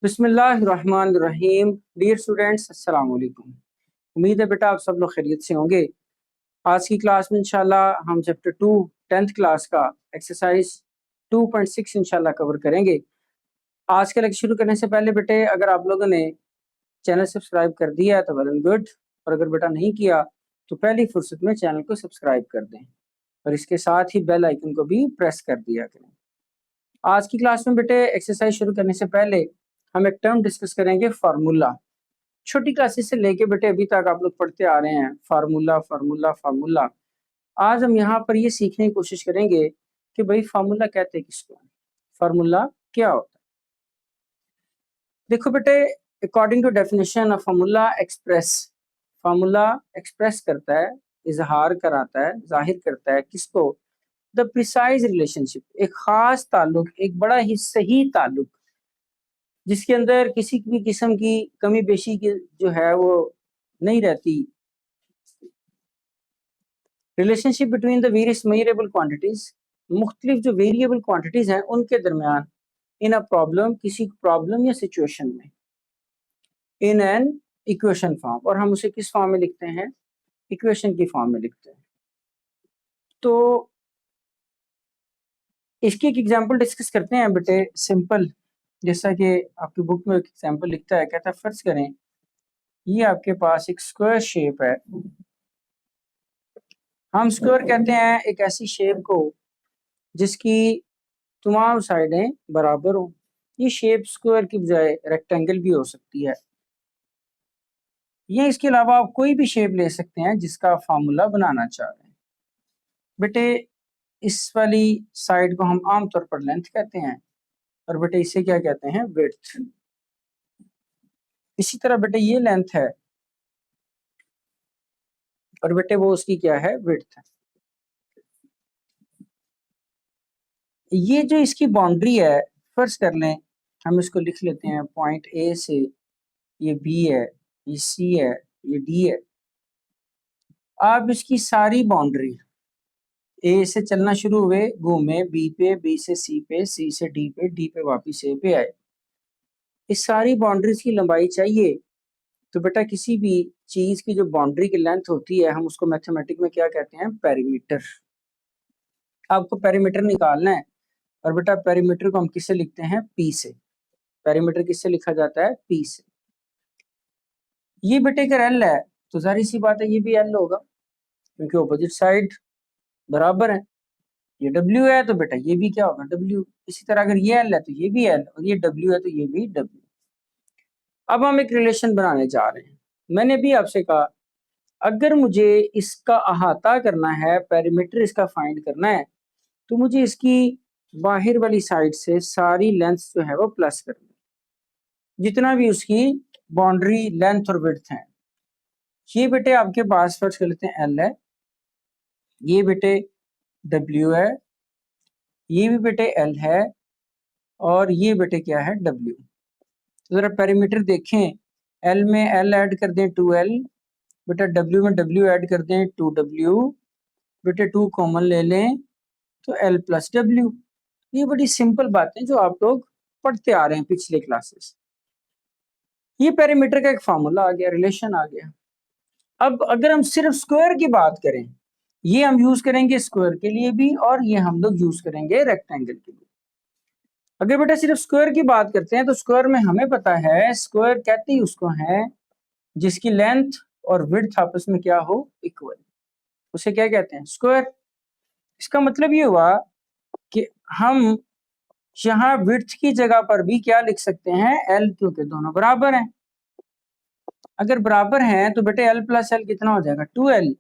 बिस्मिल्लाहिर्रहमानिर्रहीम। Dear students, अस्सलाम वालेकुम। उम्मीद है बेटा आप सब लोग खैरियत से होंगे। आज की क्लास में इंशाल्लाह हम चैप्टर 2 10th क्लास का एक्सरसाइज 2.6 इंशाल्लाह कवर करेंगे। आज का लेक्चर शुरू करने से पहले बेटे, अगर आप लोगों ने चैनल सब्सक्राइब कर दिया है तो वेल एंड गुड, और अगर बेटा नहीं किया तो पहली फुर्सत में चैनल को सब्सक्राइब कर दें और इसके साथ ही बेल आइकन को भी प्रेस कर दिया करें। आज की क्लास में बेटे एक्सरसाइज शुरू करने से पहले हम एक टर्म डिस्कस करेंगे, फार्मूला। छोटी क्लासेस से लेके बेटे अभी तक आप लोग पढ़ते आ रहे हैं फार्मूला फार्मूला फार्मूला। आज हम यहाँ पर ये सीखने की कोशिश करेंगे कि भाई फार्मूला कहते हैं किसको, फार्मूला क्या होता है। देखो बेटे, according to definition of formula express करता है, इजहार कराता है, जाहिर करता है किसको, द प्रिसाइज रिलेशनशिप, एक खास ताल्लुक, एक बड़ा ही सही ताल्लुक जिसके अंदर किसी भी किस्म की कमी बेशी की जो है वो नहीं रहती। Relationship between the various measurable quantities, मुख्तलिफ जो वेरिएबल क्वांटिटीज हैं उनके दरमियान, इन अ प्रॉब्लम, किसी प्रॉब्लम या सिचुएशन में, इन एन इक्वेशन फॉर्म, और हम उसे किस फॉर्म में लिखते हैं, इक्वेशन की फॉर्म में लिखते हैं। तो इसकी एक एग्जांपल डिस्कस करते हैं बेटे, सिंपल, जैसा कि आपकी बुक में एक एग्जांपल लिखता है, कहता है फर्ज करें ये आपके पास एक स्क्वायर शेप है। हम स्क्वायर कहते हैं एक ऐसी शेप को जिसकी तमाम साइडें बराबर हो। ये शेप स्क्वायर की बजाय रेक्टेंगल भी हो सकती है, या इसके अलावा आप कोई भी शेप ले सकते हैं जिसका फार्मूला बनाना चाह रहे हैं। बेटे इस वाली साइड को हम आमतौर पर लेंथ कहते हैं, और बेटे इसे क्या कहते हैं, विड्थ। इसी तरह बेटे ये लेंथ है और बेटे वो उसकी क्या है, विड्थ है। ये जो इसकी बाउंड्री है, फर्ज कर लें हम इसको लिख लेते हैं, पॉइंट ए से ये बी है, ये सी है, ये डी है। आप इसकी सारी बाउंड्री ए से चलना शुरू हुए, घूमे बी पे, बी से सी पे, सी से डी पे, डी पे वापिस ए पे आए, इस सारी बाउंड्रीज की लंबाई चाहिए। तो बेटा किसी भी चीज की जो बाउंड्री की लेंथ होती है हम उसको मैथमेटिक में क्या कहते हैं, पेरीमीटर। आपको पेरीमीटर निकालना है, और बेटा पेरीमीटर को हम किससे लिखते हैं, पी से। पेरीमीटर किससे लिखा जाता है, पी से। ये बेटे अगर एल है तो जाहिर सी बात है ये भी एल होगा, क्योंकि ऑपोजिट साइड बराबर है। ये डब्ल्यू है तो बेटा ये भी क्या होगा, डब्ल्यू। इसी तरह अगर ये एल है तो ये भी एल, और ये डब्ल्यू है तो ये भी डब्ल्यू। अब हम एक रिलेशन बनाने जा रहे हैं। मैंने भी आपसे कहा अगर मुझे इसका अहाता करना है, पेरीमीटर इसका फाइंड करना है, तो मुझे इसकी बाहर वाली साइड से सारी लेंथ जो है वो प्लस करनी, जितना भी उसकी बाउंड्री लेंथ और विड्थ है। ये बेटे आपके पास फर्ज कर लेते हैं एल है, ये बेटे डब्ल्यू है, ये भी बेटे एल है, और ये बेटे क्या है, डब्ल्यू। तो जरा पेरीमीटर देखें, एल में एल ऐड कर दें 2l, बेटा डब्ल्यू में डब्ल्यू ऐड कर दें 2w, बेटे 2 कॉमन ले लें तो l प्लस डब्ल्यू। ये बड़ी सिंपल बातें जो आप लोग पढ़ते आ रहे हैं पिछले क्लासेस। ये पेरीमीटर का एक फार्मूला आ गया, रिलेशन आ गया। अब अगर हम सिर्फ स्क्वायर की बात करें, ये हम यूज करेंगे स्क्वायर के लिए भी, और ये हम लोग यूज करेंगे रेक्टेंगल के लिए। अगर बेटा सिर्फ स्क्वायर की बात करते हैं तो स्क्वायर में हमें पता है, स्क्वायर कहते ही उसको है जिसकी लेंथ और विड्थ आपस में क्या हो, इक्वल। उसे क्या कहते हैं, स्क्वायर। इसका मतलब ये हुआ कि हम यहाँ विड्थ की जगह पर भी क्या लिख सकते हैं, एल, क्योंकि दोनों बराबर हैं। अगर बराबर हैं तो बेटे एल प्लस एल कितना हो जाएगा, 2l।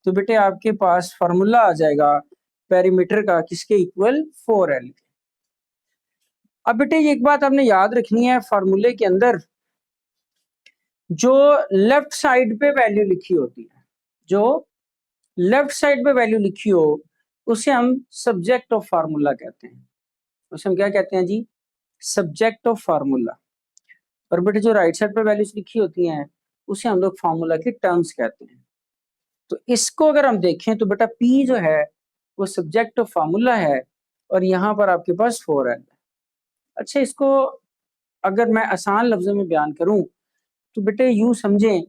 तो बेटे आपके पास फॉर्मूला आ जाएगा पेरीमीटर का, किसके इक्वल, 4l। अब बेटे ये एक बात आपने याद रखनी है, फार्मूले के अंदर जो लेफ्ट साइड पे वैल्यू लिखी होती है, जो लेफ्ट साइड पे वैल्यू लिखी हो, उसे हम सब्जेक्ट ऑफ फार्मूला कहते हैं। उसे हम क्या कहते हैं जी, सब्जेक्ट ऑफ फार्मूला। और बेटे जो राइट साइड पे वैल्यूज लिखी होती हैं उसे हम लोग फार्मूला की टर्म्स कहते हैं। तो इसको अगर हम देखें तो बेटा P जो है वो सब्जेक्ट ऑफ फार्मूला है, और यहाँ पर आपके पास 4l है। अच्छा, इसको अगर मैं आसान लफ्जों में बयान करूं तो बेटे यूं समझें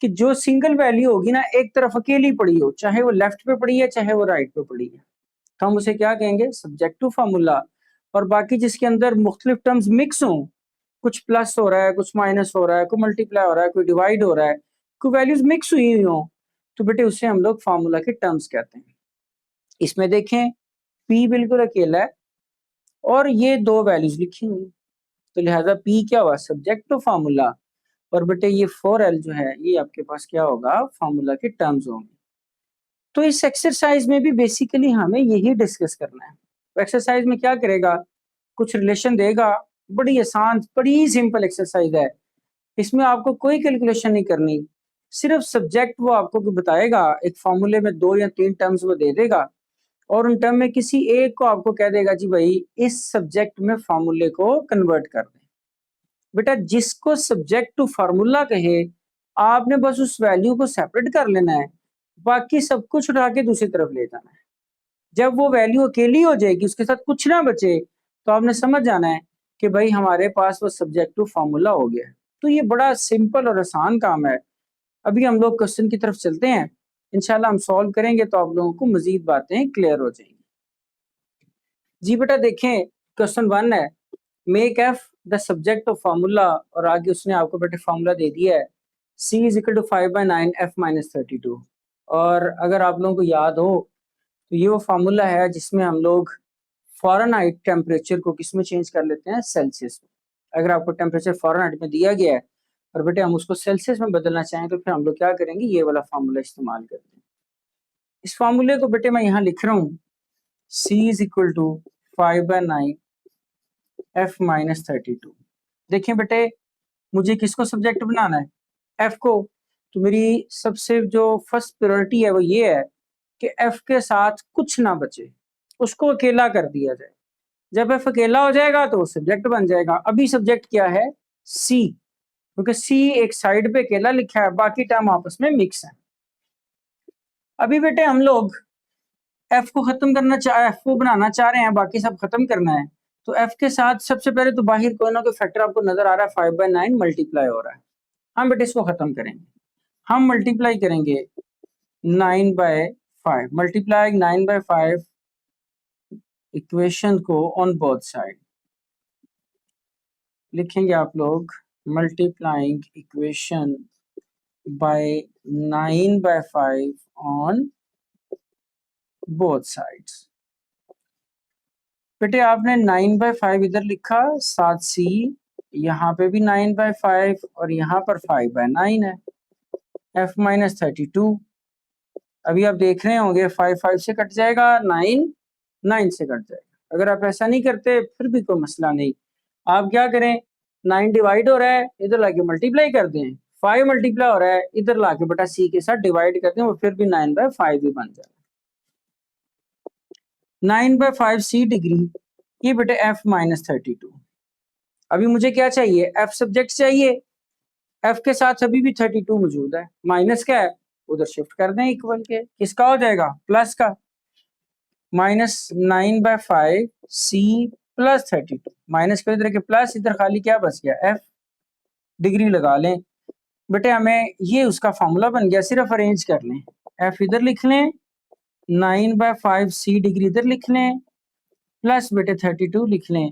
कि जो सिंगल वैल्यू होगी ना एक तरफ अकेली पड़ी हो, चाहे वो लेफ्ट पे पड़ी है चाहे वो राइट पे पड़ी है, तो हम उसे क्या कहेंगे, सब्जेक्टिव फार्मूला। और बाकी जिसके अंदर मुख्तलिफ टर्म्स मिक्स हों, कुछ प्लस हो रहा है, कुछ माइनस हो रहा है, कोई मल्टीप्लाई हो रहा है, कोई डिवाइड हो रहा है, कोई वैल्यूज मिक्स हुई हुई हो, तो बेटे उसे हम लोग फार्मूला के टर्म्स कहते हैं। इसमें देखें पी बिल्कुल अकेला है और ये दो वैल्यूज लिखी हुई, तो लिहाजा पी क्या हुआ, सब्जेक्टिव फार्मूला। और बेटे ये 4L जो है ये आपके पास क्या होगा, फार्मूला के टर्म्स होंगे। तो इस एक्सरसाइज में भी बेसिकली हमें यही डिस्कस करना है। तो एक्सरसाइज में क्या करेगा, कुछ रिलेशन देगा, बड़ी आसान बड़ी सिंपल एक्सरसाइज है, इसमें आपको कोई कैलकुलेशन नहीं करनी, सिर्फ सब्जेक्ट वो आपको बताएगा, एक फॉर्मूले में 2 या 3 टर्म्स वो दे देगा और उन टर्म में किसी एक को आपको कह देगा जी भाई इस सब्जेक्ट में फॉर्मूले को कन्वर्ट कर दे। बेटा जिसको सब्जेक्ट टू फार्मूला कहे आपने बस उस वैल्यू को सेपरेट कर लेना है, बाकी सब कुछ उठा के दूसरी तरफ ले जाना है। जब वो वैल्यू अकेली हो जाएगी, उसके साथ कुछ ना बचे, तो आपने समझ जाना है कि भाई हमारे पास वो सब्जेक्ट टू फार्मूला हो गया। तो ये बड़ा सिंपल और आसान काम है। अभी हम लोग क्वेश्चन की तरफ चलते हैं, इंशाल्लाह हम सॉल्व करेंगे तो आप लोगों को मजीद बातें क्लियर हो जाएंगी। जी बेटा देखें क्वेश्चन 1 है, make F the subject of formula, और आगे उसने आपको बेटे फार्मूला दे दिया है c is equal to 5/9 f minus 32। और अगर आप लोगों को याद हो तो ये वो फार्मूला है जिसमें हम लोग फ़ारेनहाइट टेम्परेचर को किस में चेंज कर लेते हैं, सेल्सियस में। अगर आपको टेम्परेचर फ़ारेनहाइट में दिया गया है और बेटे हम उसको सेल्सियस में बदलना चाहें तो फिर हम लोग क्या करेंगे, ये वाला फार्मूला इस्तेमाल करते हैं। इस फार्मूले को बेटे मैं यहाँ लिख रहा हूँ, c is equal to 5/9 f minus 32। देखिए बेटे मुझे किसको सब्जेक्ट बनाना है, f को, तो मेरी सबसे जो फर्स्ट प्रायोरिटी है वो ये है कि f के साथ कुछ ना बचे, उसको अकेला कर दिया जाए। जब f अकेला हो जाएगा तो वो सब्जेक्ट बन जाएगा। अभी सब्जेक्ट क्या है, c, क्योंकि c एक साइड पे अकेला लिखा है, बाकी टर्म आपस में मिक्स है। अभी बेटे हम लोग f को खत्म करना f को बनाना चाह रहे हैं, बाकी सब खत्म करना है, तो f के साथ सबसे पहले तो बाहर कोई ना कोई फैक्टर आपको नजर आ रहा है, 5/9 मल्टीप्लाई हो रहा है। हम बेटे इसको खत्म करेंगे, हम मल्टीप्लाई करेंगे 9/5, मल्टीप्लाई 9/5 इक्वेशन को ऑन बोथ साइड लिखेंगे आप लोग, multiplying equation by 9/5 on both sides. बेटे आपने 9/5 इधर लिखा, साथ सी यहाँ पे भी 9/5 और यहाँ पर 5/9 है, f माइनस 32। अभी आप देख रहे होंगे 5 से कट जाएगा, 9 से कट जाएगा। अगर आप ऐसा नहीं करते फिर भी कोई मसला नहीं, आप क्या करें, 9 डिवाइड हो रहा है इधर लाके मल्टीप्लाई कर दें, 5 मल्टीप्लाई हो रहा है इधर लाके बेटा c के साथ डिवाइड कर दें, वो फिर भी 9/5 ही बन जाएगा। 9/5 c डिग्री, ये बेटे f माइनस 32। अभी मुझे क्या चाहिए, f सब्जेक्ट चाहिए, f के साथ अभी भी 32 मौजूद है, माइनस क्या है उधर शिफ्ट कर दें, इक्वल के किसका हो जाएगा, प्लस का, माइनस 9/5 c प्लस 32, माइनस कर इधर के प्लस, इधर खाली क्या बच गया, f डिग्री लगा लें। बेटे हमें ये उसका फॉर्मूला बन गया, सिर्फ अरेंज कर लें, f इधर लिख लें, 9/5 c डिग्री इधर लिख लें, प्लस बेटे 32 लिख लें,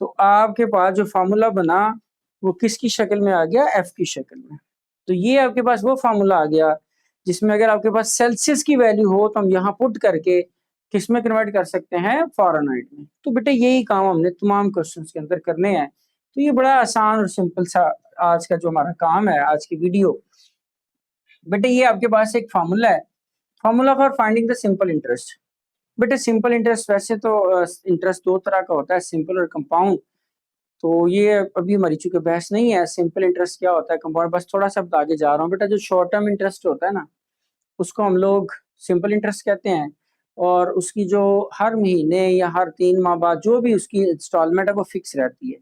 तो आपके पास जो फार्मूला बना वो किसकी शक्ल में आ गया, f की शक्ल में। तो ये आपके पास वो फार्मूला आ गया जिसमें अगर आपके पास सेल्सियस की वैल्यू हो तो हम यहाँ पुट करके किस में कन्वर्ट कर सकते हैं, फ़ारेनहाइट में। तो बेटे यही काम हमने तमाम क्वेश्चंस के अंदर करने हैं। तो ये बड़ा आसान और सिंपल सा आज का जो हमारा काम है, आज की वीडियो। बेटे ये आपके पास एक फार्मूला है, formula for finding the simple interest. बेटे सिंपल इंटरेस्ट वैसे तो इंटरेस्ट दो तरह का होता है, सिंपल और कंपाउंड। तो ये अभी हमारी चूंकि बहस नहीं है सिंपल इंटरेस्ट क्या होता है, कंपाउंड, बस थोड़ा सा आगे जा रहा हूँ। बेटा जो शॉर्ट टर्म इंटरेस्ट होता है ना, उसको हम लोग सिंपल इंटरेस्ट कहते हैं, और उसकी जो हर महीने या हर 3 माह बाद जो भी उसकी इंस्टॉलमेंट है वो फिक्स रहती है।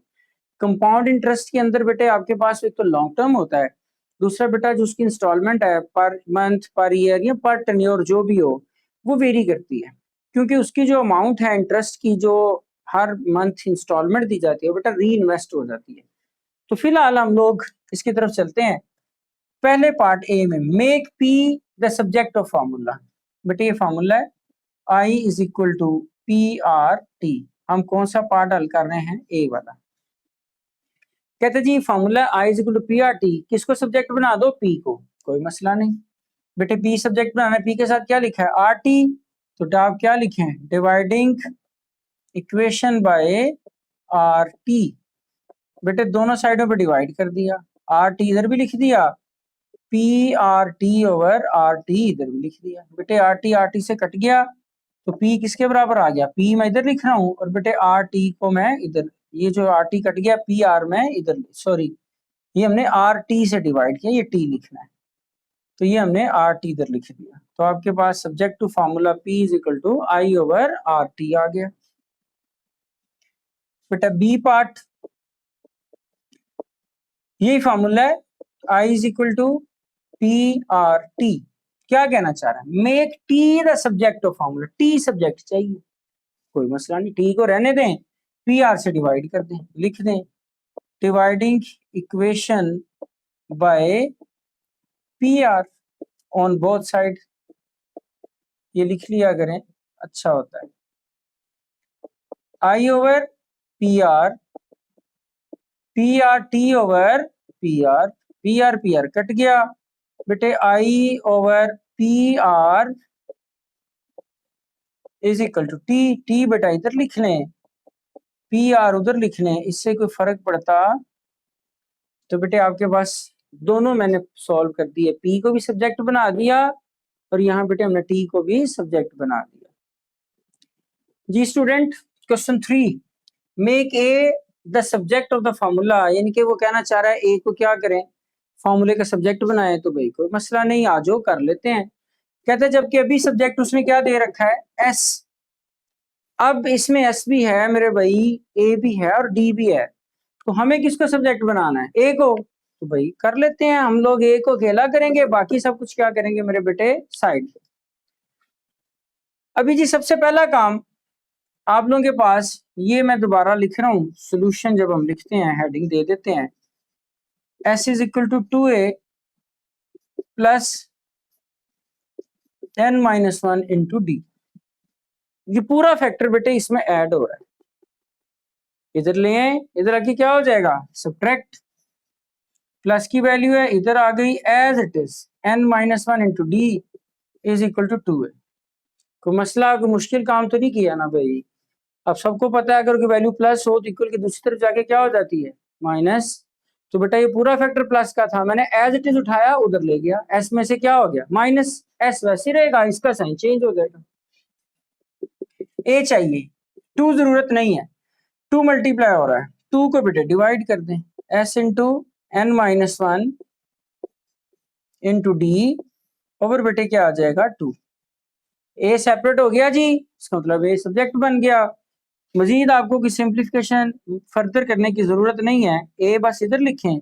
कंपाउंड इंटरेस्ट के अंदर बेटे आपके पास एक तो लॉन्ग टर्म होता है, दूसरा बेटा जो उसकी इंस्टॉलमेंट है पर मंथ पर ईयर या पर टेन्योर जो भी हो वो वेरी करती है, क्योंकि उसकी जो अमाउंट है इंटरेस्ट की जो हर मंथ इंस्टॉलमेंट दी जाती है बेटा री इन्वेस्ट हो जाती है। तो फिलहाल हम लोग इसकी तरफ चलते हैं। पहले पार्ट ए में make p the subject of formula. बेटे ये फार्मूला है I is equal to P R t. हम कौन सा पार्ट हल कर रहे हैं? ए वाला। कहते जी formula I is equal to P R T, किसको सब्जेक्ट बना दो? पी को, कोई मसला नहीं। बेटे पी सब्जेक्ट बनाना है, पी के साथ क्या लिखा है? R T. तो आप क्या लिखे हैं? Dividing equation bye R T. बेटे दोनों साइडों पे डिवाइड कर दिया, आर टी इधर भी लिख दिया, P R t over R T इधर भी लिख दिया। बेटे आर टी से कट गया तो पी किसके बराबर आ गया? पी मैं इधर लिख रहा हूँ और बेटे आर टी को मैं इधर, ये जो आर टी कट गया पी आर में इधर, सॉरी ये हमने आर टी से डिवाइड किया, ये टी लिखना है तो ये हमने आर टी इधर लिख दिया। तो आपके पास subject to formula P is equal to I over R T आ गया। बेटा बी पार्ट, यही फार्मूला है I is equal to P R T. क्या कहना चाह रहा है? Make T the subject of formula. T subject चाहिए, कोई मसला नहीं, टी को रहने दें, पी आर से डिवाइड कर दें, लिख दें dividing equation by p r on both side. ये लिख लिया करें, अच्छा होता है। I over p are t over p r cut गया। बेटे I over p r is equal to t. T बेटा इधर लिख लें, पी आर उधर लिख लें, इससे कोई फर्क पड़ता? तो बेटे आपके पास दोनों मैंने सॉल्व कर दिए, पी को भी सब्जेक्ट बना दिया और यहाँ बेटे हमने टी को भी सब्जेक्ट बना दिया। जी student, question 3, make A the subject of the formula. यानी कि वो कहना चाह रहा है ए को क्या करें? फार्मूले का सब्जेक्ट बनाए। तो भाई कोई मसला नहीं, आ जाओ कर लेते हैं। कहते हैं जबकि अभी सब्जेक्ट उसने क्या दे रखा है? एस। अब इसमें एस भी है मेरे भाई, ए भी है और डी भी है, तो हमें किसको सब्जेक्ट बनाना है? ए को। तो भाई कर लेते हैं हम लोग, ए को अकेला करेंगे, बाकी सब कुछ क्या करेंगे मेरे बेटे? साइड पे। अभी जी सबसे पहला काम आप लोगों के पास, ये मैं दोबारा लिख रहा हूँ, सोल्यूशन जब हम लिखते हैं हेडिंग दे देते हैं, s is equal to 2a plus n minus 1 into d. ये पूरा फैक्टर बेटे इसमें ऐड हो रहा है, इधर ले आए, इधर आके क्या हो जाएगा? सब्ट्रैक्ट, प्लस की वैल्यू है इधर आ गई as it is, n minus 1 into d is equal to 2a। कोई मसला, कोई मुश्किल काम तो नहीं किया ना भाई? अब सबको पता है अगर कोई वैल्यू प्लस हो तो इक्वल की दूसरी तरफ जाके क्या हो जाती है? माइनस। तो बेटा ये पूरा फैक्टर प्लस का था, मैंने एज इट इज उठाया, उधर ले गया, एस में से क्या हो गया? माइनस, एस वैसे रहेगा, इसका साइन चेंज हो जाएगा। ए चाहिए, टू जरूरत नहीं है, टू मल्टीप्लाई हो रहा है, टू को बेटे डिवाइड कर दें, s into n minus 1 into d over बेटे क्या आ जाएगा? 2। ए सेपरेट हो गया जी, इसका मतलब ए सब्जेक्ट बन गया। मजीद आपको की सिंप्लीफिकेशन फर्दर करने की जरूरत नहीं है, ए बस इधर लिखें,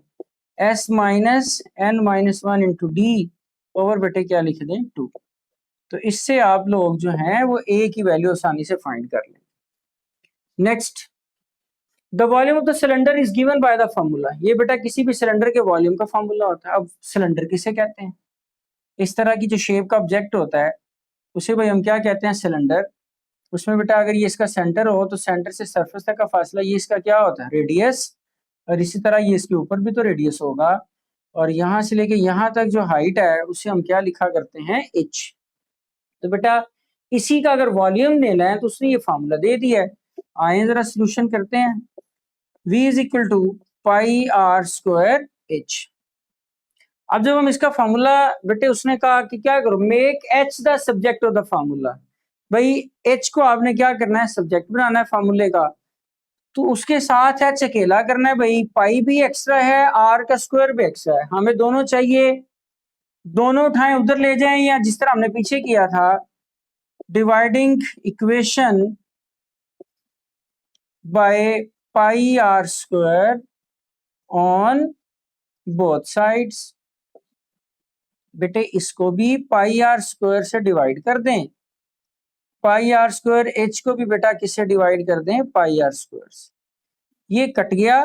s minus n minus 1 into d over बेटे क्या लिख दें? 2। तो इससे आप लोग जो हैं वो ए की वैल्यू आसानी से फाइंड कर लें। Next, the volume of the cylinder is given by the formula. ये बेटा किसी भी सिलेंडर के वॉल्यूम का फार्मूला होता है। अब सिलेंडर किसे कहते हैं? इस तरह की जो शेप का ऑब्जेक्ट होता है उसे भाई हम क्या कहते हैं? सिलेंडर। उसमें बेटा अगर ये इसका सेंटर हो तो सेंटर से सरफेस तक का फासला ये इसका क्या होता है? रेडियस। और इसी तरह ये इसके ऊपर भी तो रेडियस होगा, और यहाँ से लेके यहाँ तक जो हाइट है उसे हम क्या लिखा करते हैं? एच। तो बेटा इसी का अगर वॉल्यूम लेना है तो उसने ये फार्मूला दे दिया है। आए जरा सोल्यूशन करते हैं। V is equal to pi are square h. अब जब हम इसका फार्मूला, बेटे उसने कहा कि क्या करो? Make H the subject of the formula. भाई एच को आपने क्या करना है? सब्जेक्ट बनाना है फार्मूले का, तो उसके साथ एच अकेला करना है। भाई पाई भी एक्स्ट्रा है, आर का स्क्वायर भी एक्स्ट्रा है, हमें दोनों चाहिए, दोनों उठाएं उधर ले जाएं, या जिस तरह हमने पीछे किया था, dividing equation by pi are square on both sides. बेटे इसको भी पाई आर स्क्वायर से डिवाइड कर दें, पाई आर स्क्वायर एच को भी बेटा किससे डिवाइड कर दें? पाई आर स्क्वायर से। ये कट गया,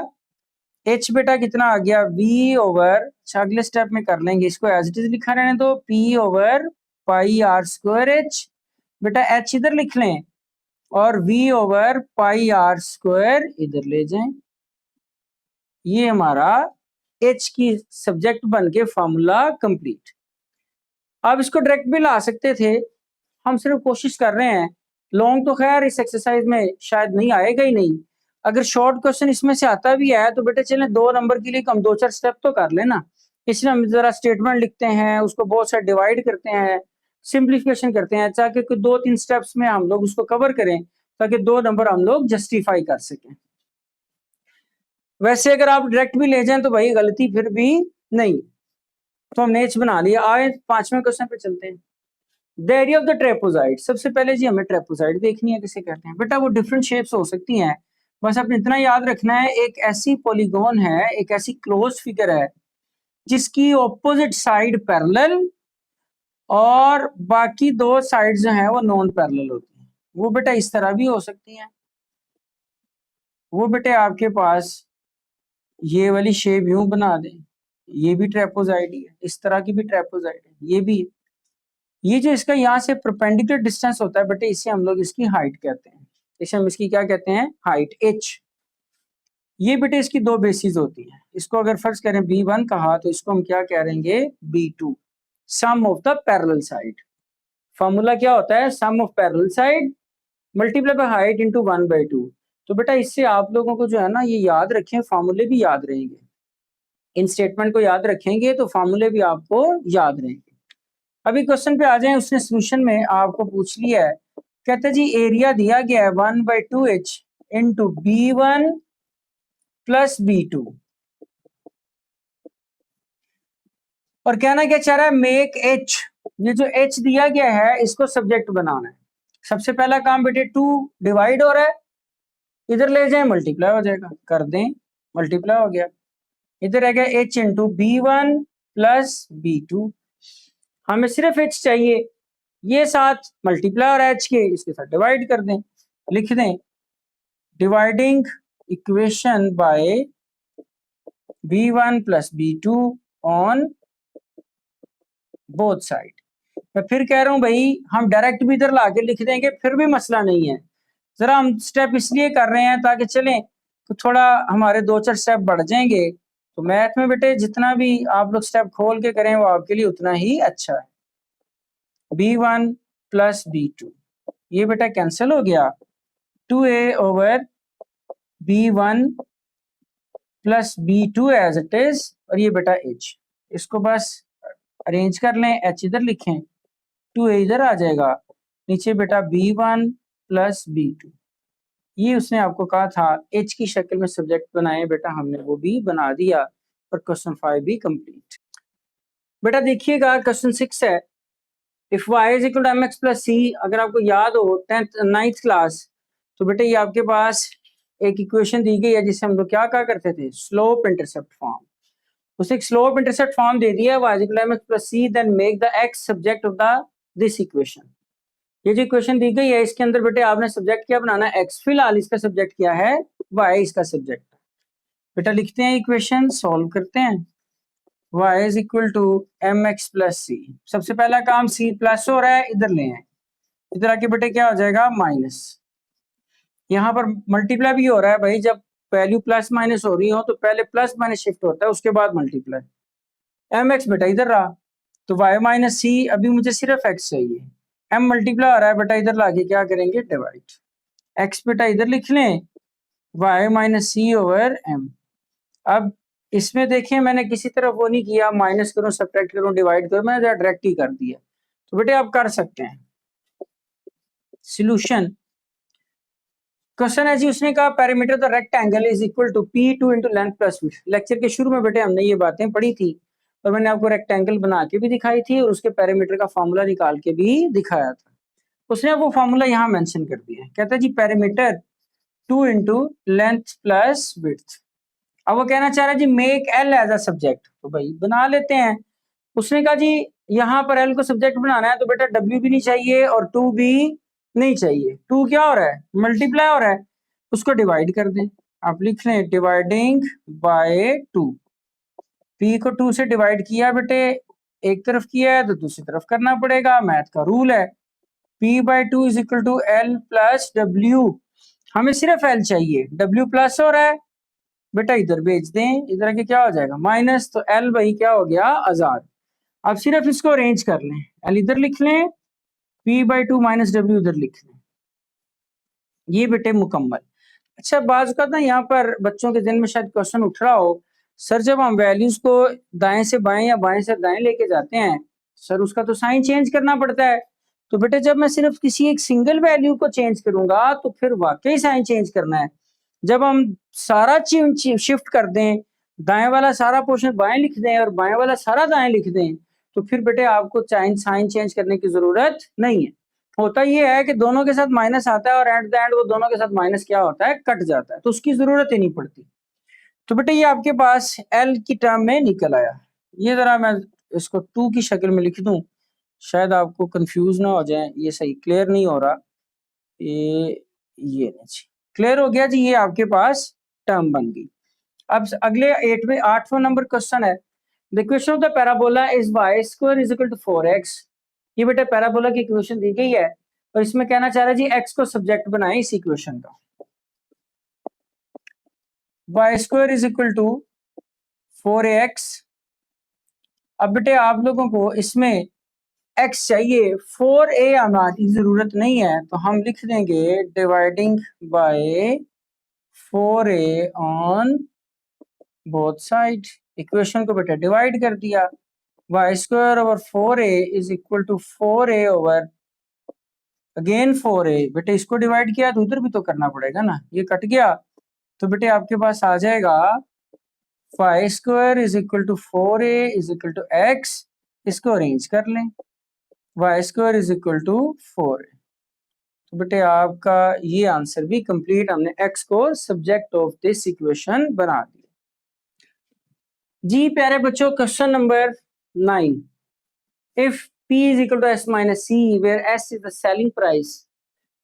एच बेटा कितना आ गया v ओवर, अच्छा अगले स्टेप में कर लेंगे इसको एज इट इज लिखा रहने दो, p over pi are square h, बेटा h इधर लिख लें और v over pi are square इधर ले जाएं। ये हमारा h की सब्जेक्ट बन के फॉर्मूला कंप्लीट। अब इसको डायरेक्ट भी ला सकते थे, हम सिर्फ कोशिश कर रहे हैं। लॉन्ग तो खैर इस एक्सरसाइज में शायद नहीं आएगा ही नहीं, अगर शॉर्ट क्वेश्चन इसमें से आता भी है तो बेटे चलें 2 नंबर के लिए हम 2-4 स्टेप तो कर लेना। इसलिए हम जरा स्टेटमेंट लिखते हैं, उसको बहुत सारे डिवाइड करते हैं, सिंप्लीफिकेशन करते हैं, ताकि कोई 2-3 स्टेप्स में हम लोग उसको कवर करें, ताकि 2 नंबर हम लोग जस्टिफाई कर सकें। वैसे अगर आप डायरेक्ट भी ले जाएं तो भाई गलती फिर भी नहीं, तो हमने एच बना लिया। आए 5वें क्वेश्चन पे चलते हैं। द एरिया ऑफ द ट्रेपोजाइड, सबसे पहले जी हमें ट्रेपोजाइड देखनी है किसे कहते हैं। बेटा वो डिफरेंट शेप्स हो सकती हैं, बस आपने इतना याद रखना है, एक ऐसी पॉलीगॉन है, एक ऐसी क्लोज फिगर है जिसकी ऑपोजिट साइड पैरेलल और बाकी 2 साइड जो हैं वो नॉन पैरेलल होती हैं। वो बेटा इस तरह भी हो सकती हैं, वो बेटे आपके पास ये वाली शेप यूं बना दें, ये भी ट्रेपोजाइड ही है, इस तरह की भी ट्रेपोजाइड है, ये भी है। ये जो इसका यहाँ से परपेंडिकुलर डिस्टेंस होता है बेटे, इसे हम लोग इसकी हाइट कहते हैं, इसे हम इसकी क्या कहते हैं, हाइट h। ये बेटे इसकी 2 बेसिस होती हैं, इसको अगर फर्ज करें b1 कहा तो इसको हम क्या कहेंगे, b2, sum of the parallel side. Formula क्या होता है, sum of parallel side multiply by height into 1/2। तो बेटा इससे आप लोगों को जो है ना ये याद रखें, फॉर्मूले भी याद रहेंगे, इन स्टेटमेंट को याद रखेंगे तो फॉर्मूले भी आपको याद रहेंगे। अभी क्वेश्चन पे आ जाए, उसने सोल्यूशन में आपको पूछ लिया है, कहते जी एरिया दिया गया है 1/2h into b1 plus b2, और कहना क्या चाह रहा है, मेक h, ये जो h दिया गया है इसको सब्जेक्ट बनाना है। सबसे पहला काम बेटे 2 डिवाइड हो रहा है, इधर ले जाए मल्टीप्लाई हो जाएगा, कर दें मल्टीप्लाई हो गया, इधर आ गया h into b1 plus b2, हमें सिर्फ h चाहिए, ये साथ मल्टीप्लाई और h के इसके साथ डिवाइड कर दें, लिख दें dividing equation bye b1 plus b2 on both side. मैं फिर कह रहा हूं भाई, हम डायरेक्ट भी इधर लाके लिख देंगे फिर भी मसला नहीं है, जरा हम स्टेप इसलिए कर रहे हैं ताकि चलें तो थोड़ा हमारे 2-4 स्टेप बढ़ जाएंगे। तो मैथ में बेटे जितना भी आप लोग स्टेप खोल के करें वो आपके लिए उतना ही अच्छा है। b1 प्लस b2, ये बेटा कैंसिल हो गया, 2a over b1 plus b2 as it is, और ये बेटा h, इसको बस अरेंज कर लें, h इधर लिखें, 2a इधर आ जाएगा, नीचे बेटा b1 प्लस b2, ये उसने आपको कहा था h की शक्ल में सब्जेक्ट बनाए, बेटा हमने वो भी बना दिया और क्वेश्चन 5 भी कंप्लीट। बेटा देखिएगा क्वेश्चन 6 है, if y is equal to mx plus c, अगर आपको याद हो 9th क्लास, तो बेटे ये आपके पास एक इक्वेशन दी गई है जिसे हम लोग क्या कहा करते थे, स्लोप इंटरसेप्ट फॉर्म। उसे एक स्लोप इंटरसेप्ट फॉर्म दे दिया y is equal to mx plus c, then make the x subject of the this equation. ये जो इक्वेशन दी गई है इसके अंदर बेटे आपने सब्जेक्ट क्या बनाना है, x, फिलहाल इसका सब्जेक्ट क्या है, y इसका सब्जेक्ट। बेटा लिखते हैं इक्वेशन, सॉल्व करते हैं, y is equal to mx plus c, सबसे पहला काम c प्लस हो रहा है, इधर ले आए, इधर आके बेटे क्या हो जाएगा माइनस, यहाँ पर मल्टीप्लाई भी हो रहा है भाई, जब वैल्यू प्लस माइनस हो रही हो तो पहले प्लस माइनस शिफ्ट होता है उसके बाद मल्टीप्लाई, mx बेटा इधर रहा, तो y माइनस c, अभी मुझे सिर्फ x चाहिए, m मल्टीप्लाई आ रहा है बेटा, इधर लाके क्या करेंगे डिवाइड, x बेटा इधर लिख लें y minus c over m। अब इसमें देखिए मैंने किसी तरफ वो नहीं किया, माइनस करूं सब्ट्रैक्ट करूं डिवाइड करूं, मैंने डायरेक्ट ही कर दिया, तो बेटे आप कर सकते हैं। सॉल्यूशन, क्वेश्चन है जी, उसने कहा parameter the rectangle is equal to p2 into length plus width. Lecture के शुरू में बेटे हमने ये बातें पढ़ी थी और मैंने आपको रेक्टेंगल बना के भी दिखाई थी और उसके पैरामीटर का फॉर्मूला निकाल के भी दिखाया था। उसने वो फॉर्मूला यहाँ मेंशन कर दिया है, कहता है जी perimeter 2 into length plus width. अब वो कहना चाह रहा है जी make L as a subject, तो भाई बना लेते हैं। उसने कहा जी यहाँ पर एल को सब्जेक्ट बनाना है तो बेटा डब्ल्यू भी नहीं चाहिए और 2 भी नहीं चाहिए, 2 क्या हो रहा है, मल्टीप्लाई हो रहा है, उसको डिवाइड कर दें, आप लिख लें डिवाइडिंग बाय 2। पी को 2 से डिवाइड किया बेटे, एक तरफ किया है तो दूसरी तरफ करना पड़ेगा, मैथ का रूल है। P by 2 is equal to L plus W। हमें सिर्फ L चाहिए, W प्लस हो रहा है बेटा, इधर भेज दें, इधर आके क्या हो जाएगा माइनस, तो L भाई क्या हो गया आजाद। अब सिर्फ इसको अरेंज कर लें, L इधर लिख लें, P बाई 2 माइनस W इधर लिख लें, ये बेटे मुकम्मल। अच्छा बाज का ना यहाँ पर बच्चों के दिन में शायद क्वेश्चन उठ रहा हो, सर जब हम वैल्यूज को दाएं से बाएं या बाएं से दाएं लेके जाते हैं सर, उसका तो साइन चेंज करना पड़ता है। तो बेटे जब मैं सिर्फ किसी एक सिंगल वैल्यू को चेंज करूंगा तो फिर वाकई साइन चेंज करना है। जब हम सारा शिफ्ट कर दें, दाएं वाला सारा पोर्शन बाएं लिख दें और बाएं वाला सारा दाएं लिख दें, तो फिर बेटे आपको साइन चेंज करने की जरूरत नहीं है। होता ये है कि दोनों के साथ माइनस आता है और एट द एंड वो दोनों के साथ माइनस क्या होता है, कट जाता है, तो उसकी जरूरत ही नहीं पड़ती। तो बेटे ये आपके पास एल की टर्म में निकल आया। ये जरा मैं इसको 2 की शक्ल में लिख दूं, शायद आपको कंफ्यूज ना हो जाए, ये सही क्लियर नहीं हो रहा, ये नहीं क्लियर हो गया जी, ये आपके पास टर्म बन गई। अब अगले 8वां नंबर क्वेश्चन है, the equation of the parabola is y square is equal to 4x। ये बेटा पैराबोला की इक्वेशन दी गई है और इसमें कहना चाह रहा है जी x को सब्जेक्ट बनाएं इस इक्वेशन का, y square is equal to 4ax। अब बेटे आप लोगों को इसमें x चाहिए, 4a आना की जरूरत नहीं है, तो हम लिख देंगे dividing by 4a on both side. Equation को बेटा डिवाइड कर दिया, y square over 4a is equal to 4a over again 4a। बेटे इसको डिवाइड किया तो उधर भी तो करना पड़ेगा ना, ये कट गया, तो बेटे आपके पास आ जाएगा y square is equal to 4a is equal to x। इसको अरेंज कर लें, y square is equal to 4a। तो बेटे आपका ये आंसर भी कंप्लीट, हमने x को सब्जेक्ट ऑफ दिस इक्वेशन बना दिया। जी प्यारे बच्चों question number 9, if p is equal to s minus c where s is the selling price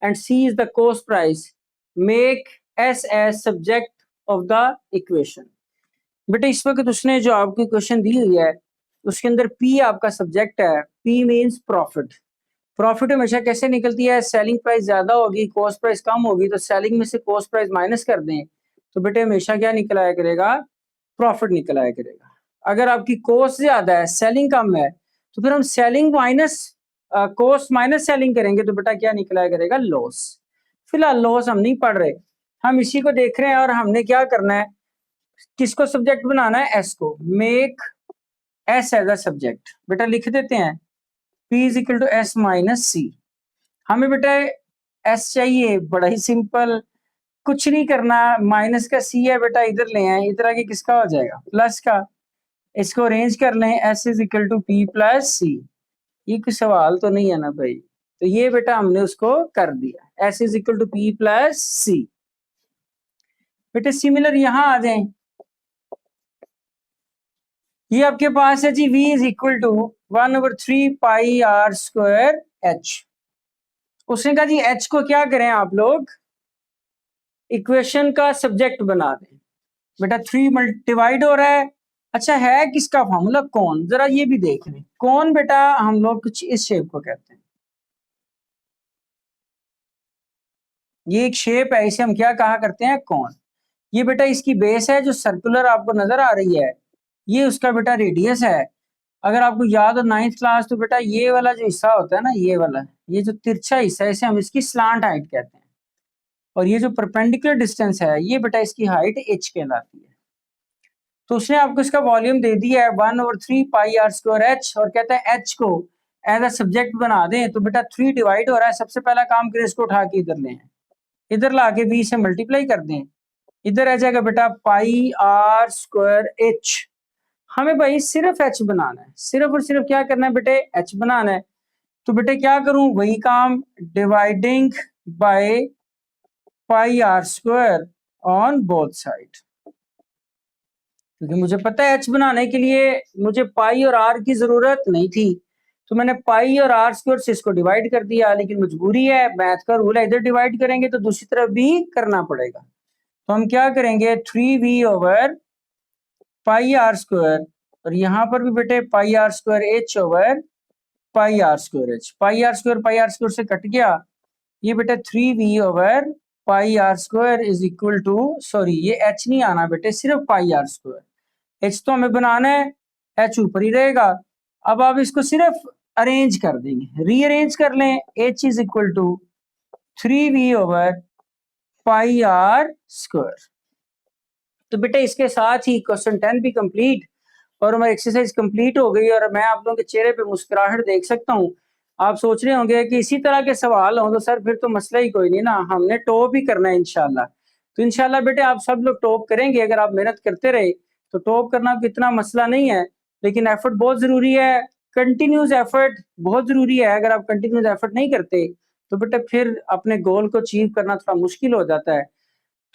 and c is the cost price, make s as subject of the equation। बेटे इस वक्त उसने जो आपकी क्वेश्चन दी हुई है उसके अंदर p आपका सब्जेक्ट है, p मींस प्रॉफिट। प्रॉफिट हमेशा कैसे निकलती है, सेलिंग प्राइस ज्यादा होगी कॉस्ट प्राइस कम होगी, तो सेलिंग में से कॉस्ट प्राइस माइनस कर दें तो बेटे हमेशा क्या निकल आया करेगा, प्रॉफिट निकल आया करेगा। अगर आपकी कॉस्ट ज्यादा है सेलिंग कम है तो फिर हम selling minus cost minus selling करेंगे तो बेटा क्या निकल आया करेगा, लॉस। फिलहाल लॉस हम नहीं पढ़ रहे, हम इसी को देख रहे हैं और हमने क्या करना है, किसको सब्जेक्ट बनाना है, एस को। Make S as a subject, बेटा लिख देते हैं P is equal to S minus C. हमें बेटा एस चाहिए, बड़ा ही सिंपल, कुछ नहीं करना, माइनस का सी है बेटा इधर ले आए, इधर आके किसका हो जाएगा, प्लस का। इसको अरेंज कर लें, S is equal to P plus C. ये कोई सवाल तो नहीं है ना भाई, तो ये बेटा हमने उसको कर दिया, S is equal to P plus C. बेटे सिमिलर यहां आ जाए, ये आपके पास है जी v is equal to 1/3 pi are square H. उसने कहा जी h को क्या करें आप लोग, इक्वेशन का सब्जेक्ट बना दें। बेटा 3 डिवाइड हो रहा है, अच्छा है किसका फॉर्मूला, कौन, जरा ये भी देख लें। कौन बेटा हम लोग कुछ इस शेप को कहते हैं, ये एक शेप है, इसे हम क्या कहा करते हैं, कौन। ये बेटा इसकी बेस है जो सर्कुलर आपको नजर आ रही है, ये उसका बेटा रेडियस है। अगर आपको याद हो 9th क्लास, तो बेटा ये वाला जो हिस्सा होता है ना, ये वाला, ये जो तिरछा हिस्सा है इसे हम इसकी स्लांट हाइट कहते हैं, और ये जो परपेंडिकुलर डिस्टेंस है ये बेटा इसकी हाइट h कहलाती है। तो उसने आपको इसका वॉल्यूम दे दिया है 1/3 पाई आर स्क्वायर एच, और कहता है h को एज अ सब्जेक्ट बना दें, तो बेटा 3 डिवाइड हो रहा है, सबसे पहला काम करें इसको उठा के इधर ले आए, इधर ला के v से मल्टीप्लाई कर दें, इधर आ जाएगा बेटा पाई आर स्क्वायर एच। हमें भाई सिर्फ h बनाना है, सिर्फ और सिर्फ क्या करना है बेटे, h बनाना है। तो बेटे क्या करूं, वही काम, dividing by pi are square on both side, क्योंकि मुझे पता है h बनाने के लिए मुझे पाई और r की जरूरत नहीं थी, तो मैंने पाई और r स्क्वायर से इसको डिवाइड कर दिया, लेकिन मजबूरी है, मैथ का रूल है, इधर डिवाइड करेंगे तो दूसरी तरफ भी करना पड़ेगा। तो हम क्या करेंगे 3v over pi are square, और यहाँ पर भी बेटे pi are square H over pi are square H. Pi are square से कट गया, ये बेटा 3v over pi are square is equal to, sorry ये एच नहीं आना बेटे, सिर्फ पाई आर स्क्वायर। एच तो हमें बनाना है, एच ऊपर ही रहेगा। अब आप इसको सिर्फ अरेंज कर देंगे, रीअरेंज कर लें। H is equal to 3v over pi are square. तो बेटा इसके साथ ही क्वेश्चन 10 भी कंप्लीट और हमारी एक्सरसाइज कंप्लीट हो गई। और मैं आप लोगों के चेहरे पे मुस्कुराहट देख सकता हूँ। आप सोच रहे होंगे कि इसी तरह के सवाल हों तो सर फिर तो मसला ही कोई नहीं ना, हमने टॉप ही करना है इंशाल्लाह। तो इंशाल्लाह बेटे आप सब लोग टॉप करेंगे अगर आप मेहनत करते रहे। तो टॉप करना कितना मसला नहीं है, लेकिन एफर्ट बहुत जरूरी है। कंटिन्यूस एफर्ट बहुत जरूरी है। अगर आप कंटिन्यूस एफर्ट नहीं करते तो बेटा फिर अपने गोल को अचीव करना थोड़ा मुश्किल हो जाता है।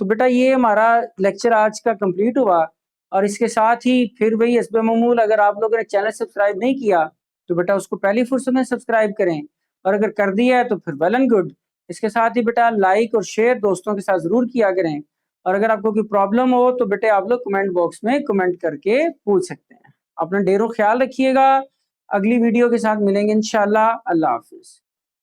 तो बेटा ये हमारा लेक्चर आज का कंप्लीट हुआ। और इसके साथ ही फिर वही हस्बे मामूल, अगर आप लोगों ने चैनल सब्सक्राइब नहीं किया तो बेटा उसको पहली फुर्सत में सब्सक्राइब करें, और अगर कर दिया है तो फिर वेल एंड गुड। इसके साथ ही बेटा लाइक और शेयर दोस्तों के साथ जरूर किया करें। और अगर आपको कोई प्रॉब्लम हो तो बेटे आप लोग कमेंट बॉक्स में कमेंट करके पूछ सकते हैं। अपना ढेरों ख्याल रखिएगा। अगली वीडियो के साथ मिलेंगे इंशाल्लाह। अल्लाह हाफिज।